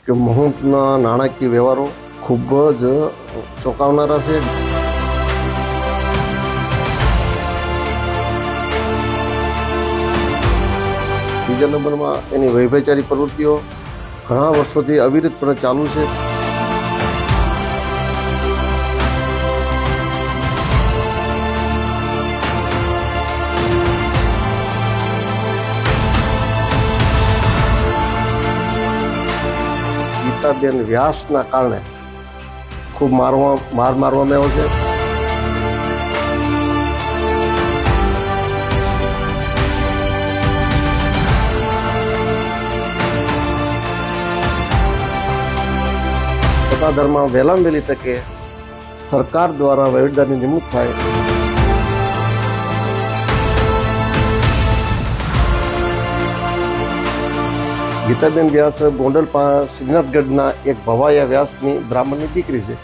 કે મહંતના નાણાકીય વ્યવહારો ખૂબ જ ચોંકાવનારા છે. બીજા નંબરમાં એની વૈભચારી પ્રવૃત્તિઓ ઘણા વર્ષોથી અવિરતપણે ચાલુ છે. ગીતાબેન વ્યાસના કારણે ખૂબ માર મારવામાં આવ્યો છે. સત્તાધારમાં વહેલામાં વહેલી તકે સરકાર દ્વારા વહીવટદારની નિમણૂક થાય. ગીતાબેન વ્યાસ ગોંડલ શ્રીનાથગઢના એક ભવાયા વ્યાસની બ્રાહ્મણની દીકરી છે.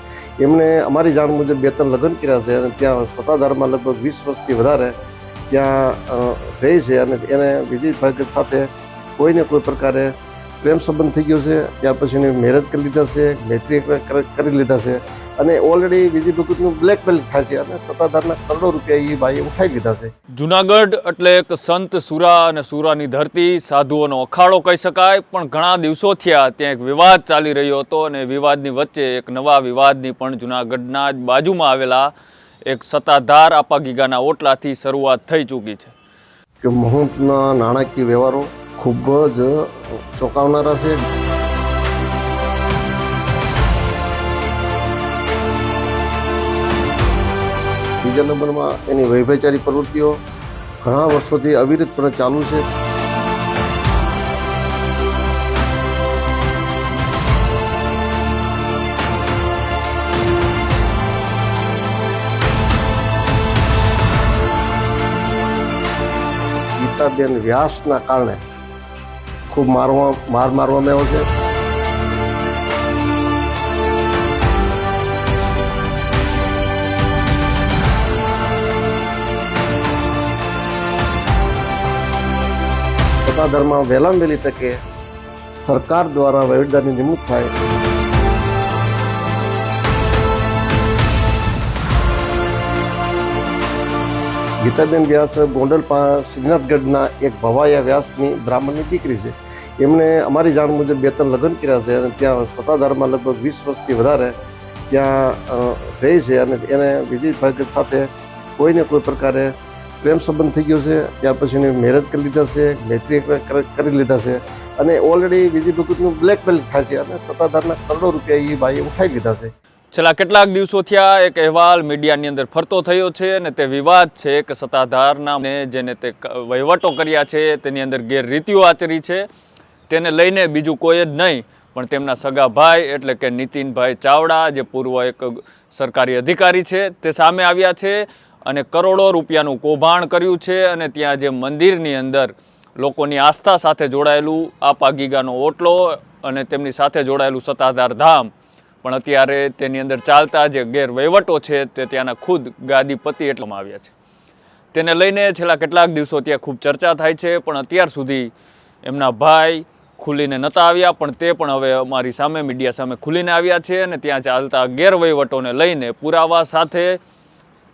એમણે અમારી જાણ મુજબ 2 3 લગ્ન કર્યા છે અને ત્યાં સત્તાધારમાં લગભગ 20 વર્ષથી વધારે ત્યાં રહે છે અને એને વિજય ભગત સાથે કોઈને કોઈ પ્રકારે પ્રેમ સંબંધ થઈ ગયો છે. ત્યાર પછી એને મેરેજ કરી લીધા છે, મૈત્રી કરી લીધા છે અને ઓલરેડી વિજય ભગતનું બ્લેકમેલ થાય છે અને સત્તાધારના કરોડો રૂપિયા એ ભાઈએ ઉઠાવી લીધા છે. જુનાગઢ એટલે એક સંત સુરા અને સુરાની ધરતી, સાધુઓનો અખાડો કહી શકાય, પણ ઘણા દિવસો થયા ત્યાં એક વિવાદ ચાલી રહ્યો હતો અને વિવાદની વચ્ચે એક નવા વિવાદની પણ જુનાગઢના જ બાજુમાં આવેલા એક સત્તાધાર આપાગીગાના ઓટલાથી શરૂઆત થઈ ચૂકી છે. કે મહંતના નાણાકીય વ્યવહારો ખૂબ જ ચોંકાવનારા છે. બીજા નંબરમાં એની વૈભચારી પ્રવૃત્તિઓ ઘણા વર્ષોથી અવિરતપણે ચાલુ છે. ગીતાબેન વ્યાસના કારણે ખૂબ માર મારવામાં આવ્યો છે. સત્તાધારમાં વહેલામાં વહેલી તકે સરકાર દ્વારા વહીવટદારની નિમણૂક થાય. ગીતાબેન વ્યાસ ગોંડલ શ્રીનાથગઢના એક ભવાયા વ્યાસની બ્રાહ્મણની દીકરી છે. એમણે અમારી જાણ મુજબ 2 3 લગ્ન કર્યા છે અને ત્યાં સત્તાધારમાં લગભગ 20 વર્ષથી વધારે ત્યાં રહે છે અને એને વિજય ભગત સાથે કોઈને કોઈ પ્રકારે પ્રેમ સંબંધ થઈ ગયો છે. ત્યાર પછી એને મેરેજ કરી લીધા છે, મૈત્રી કરી લીધા છે અને ઓલરેડી વિજય ભગતનું બ્લેકમેલ થાય છે અને સત્તાધારના કરોડો રૂપિયા એ ભાઈએ ઉઠાવી લીધા છે. છેલ્લા કેટલાક દિવસો થયા એક અહેવાલ મીડિયાની અંદર ફરતો થયો છે અને તે વિવાદ છે કે સત્તાધારના જેને તે વહીવટો કર્યા છે તેની અંદર ગેરરીતિઓ આચરી છે તેને લઈને બીજું કોઈ જ નહીં પણ તેમના સગા ભાઈ એટલે કે નીતિનભાઈ ચાવડા, જે પૂર્વ એક સરકારી અધિકારી છે, તે સામે આવ્યા છે અને કરોડો રૂપિયાનું કૌભાંડ કર્યું છે અને ત્યાં જે મંદિરની અંદર લોકોની આસ્થા સાથે જોડાયેલું આપાગીગાનો ઓટલો અને તેમની સાથે જોડાયેલું સત્તાધાર ધામ પણ અત્યારે તેની અંદર ચાલતા જે ગેરવહીવટો છે તે ત્યાંના ખુદ ગાદીપતિ એટલામાં આવ્યા છે. તેને લઈને છેલ્લા કેટલાક દિવસો ત્યાં ખૂબ ચર્ચા થાય છે પણ અત્યાર સુધી એમના ભાઈ ખુલીને નહોતા આવ્યા, પણ તે પણ હવે અમારી સામે મીડિયા સામે ખુલીને આવ્યા છે અને ત્યાં ચાલતા ગેરવહીવટોને લઈને પુરાવા સાથે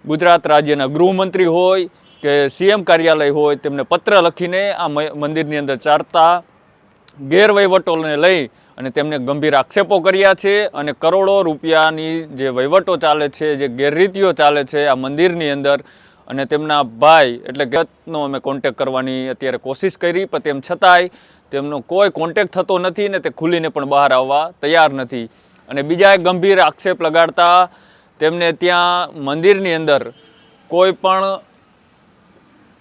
ગુજરાત રાજ્યના ગૃહમંત્રી હોય કે CM કાર્યાલય હોય તેમને પત્ર લખીને આ મંદિરની અંદર ચાલતા ગેરવહીવટોને લઈ અને તેમને ગંભીર આક્ષેપો કર્યા છે અને કરોડો રૂપિયાની જે વહીવટો ચાલે છે, જે ગેરરીતિઓ ચાલે છે આ મંદિરની અંદર અને તેમના ભાઈ એટલે ગતનો અમે કોન્ટેક્ટ કરવાની અત્યારે કોશિશ કરી પણ તેમ છતાંય તેમનો કોઈ કોન્ટેક્ટ થતો નથી ને તે ખુલીને પણ બહાર આવવા તૈયાર નથી. અને બીજા એક ગંભીર આક્ષેપ લગાડતા તેમને ત્યાં મંદિરની અંદર કોઈ પણ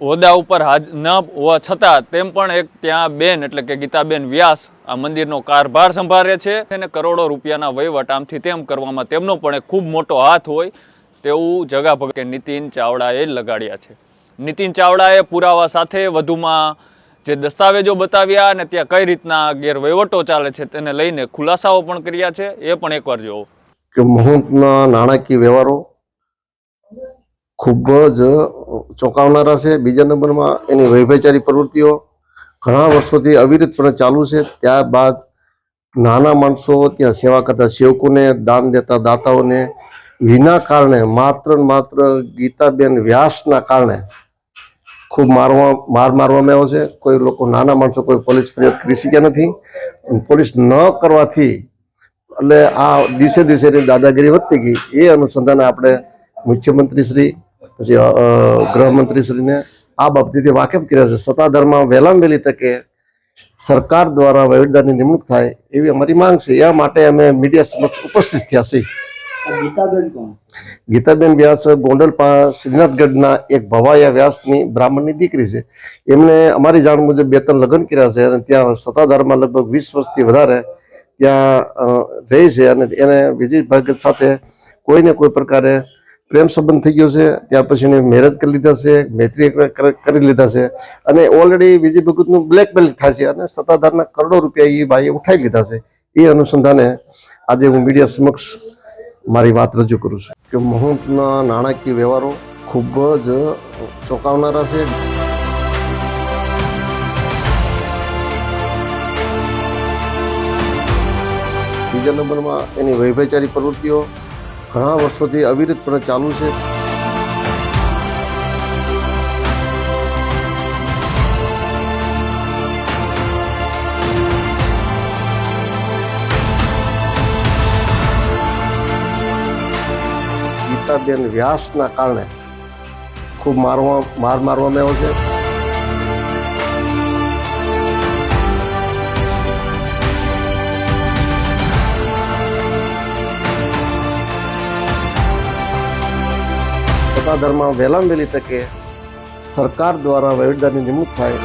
હોદ્દા ઉપર ન હોવા છતાં તેમ પણ એક ત્યાં બેન એટલે કે ગીતાબેન વ્યાસ આ મંદિરનો કારભાર સંભાળે છે અને કરોડો રૂપિયાના વહીવટ આમથી તેમ કરવામાં તેમનો પણ એક ખૂબ મોટો હાથ હોય તેવું જગાભગત નીતિન ચાવડાએ લગાડ્યા છે. નીતિન ચાવડાએ પુરાવા સાથે વધુમાં જે દસ્તાવેજો બતાવ્યા અને ત્યાં કઈ રીતના ગેરવહીવટો ચાલે છે તેને લઈને ખુલાસાઓ પણ કર્યા છે. એ પણ એકવાર જોવો. કે મહંતના નાણાકીય વ્યવહારો ખૂબ જ ચોંકાવનારા છે. બીજા નંબરમાં એની વૈભચારી પ્રવૃત્તિઓ ઘણા વર્ષોથી અવિરતપણે ચાલુ છે. ત્યારબાદ નાના માણસો ત્યાં સેવા કરતા સેવકોને, દાન દેતા દાતાઓને વિના કારણે માત્ર ને માત્ર ગીતાબેન વ્યાસના કારણે ખૂબ માર મારવામાં આવ્યો છે. કોઈ લોકો નાના માણસો કોઈ પોલીસ ફરિયાદ કરી શક્યા નથી. પોલીસ ન કરવાથી એટલે આ દિવસે દિવસે દાદાગીરી વધતી ગઈ. એ અનુસંધાને આપણે મુખ્યમંત્રી શ્રી પછી ગૃહમંત્રીશ્રીને આ બાબતેથી વાકેફ કર્યા છે. સત્તાધારમાં વહેલામાં વહેલી તકે સરકાર દ્વારા વહીવટદારની નિમણૂક થાય એવી અમારી માંગ છે. એ માટે અમે મીડિયા સમક્ષ ઉપસ્થિત થયા છીએ. ગીતાબેન વ્યાસ ગોંડલ શ્રીનાથગઢના એક ભવાયા વ્યાસની બ્રાહ્મણની દીકરી છે. એમણે અમારી જાણ મુજબ 2-3 લગ્ન કર્યા છે અને ત્યાં સત્તાધારમાં લગભગ 20 વર્ષથી વધારે ત્યાં રહે છે અને એને વિજય ભગત સાથે કોઈને કોઈ પ્રકારે પ્રેમ સંબંધ થઈ ગયો છે. ત્યાર પછી એને મેરેજ કરી લીધા છે, મૈત્રી કરી લીધા છે અને ઓલરેડી વિજય ભગતનું બ્લેકમેલ થાય છે અને સત્તાધારના કરોડો રૂપિયા એ ભાઈએ ઉઠાવી લીધા છે. એ અનુસંધાને આજે હું મીડિયા સમક્ષ મારી વાત રજૂ કરું છું કે મહંતના નાણાકીય વ્યવહારો ખૂબ જ ચોંકાવનારા છે. બીજા નંબરમાં એની વૈભચારી પ્રવૃત્તિઓ ઘણા વર્ષોથી અવિરતપણે ચાલુ છે. ગીતાબેન વ્યાસના કારણે ખૂબ માર મારવામાં આવ્યો છે. સત્તાધારમાં વહેલામાં વહેલી તકે સરકાર દ્વારા વહીવટદારની નિમણૂક થાય.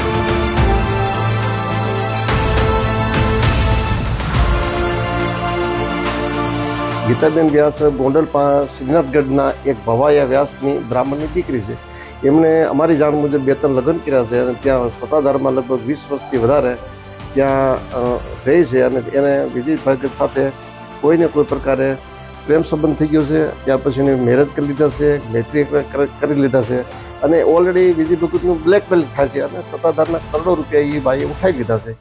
ગીતાબેન વ્યાસ ગોંડલ શ્રીનાથગઢના એક ભવાયા વ્યાસની બ્રાહ્મણની દીકરી છે. એમણે અમારી જાણ મુજબ 2-3 લગ્ન કર્યા છે અને ત્યાં સત્તાધારમાં લગભગ 20 વર્ષથી વધારે ત્યાં રહે છે અને એને વિજય ભગત સાથે કોઈને કોઈ પ્રકારે પ્રેમ સંબંધ થઈ ગયો છે. ત્યાર પછી એને મેરેજ કરી લીધા છે, મૈત્રી કરી લીધા છે અને ઓલરેડી વિજય ભગતનું બ્લેકમેલ થાય છે અને સત્તાધારના કરોડો રૂપિયા એ ભાઈએ ઉઠાવી લીધા છે.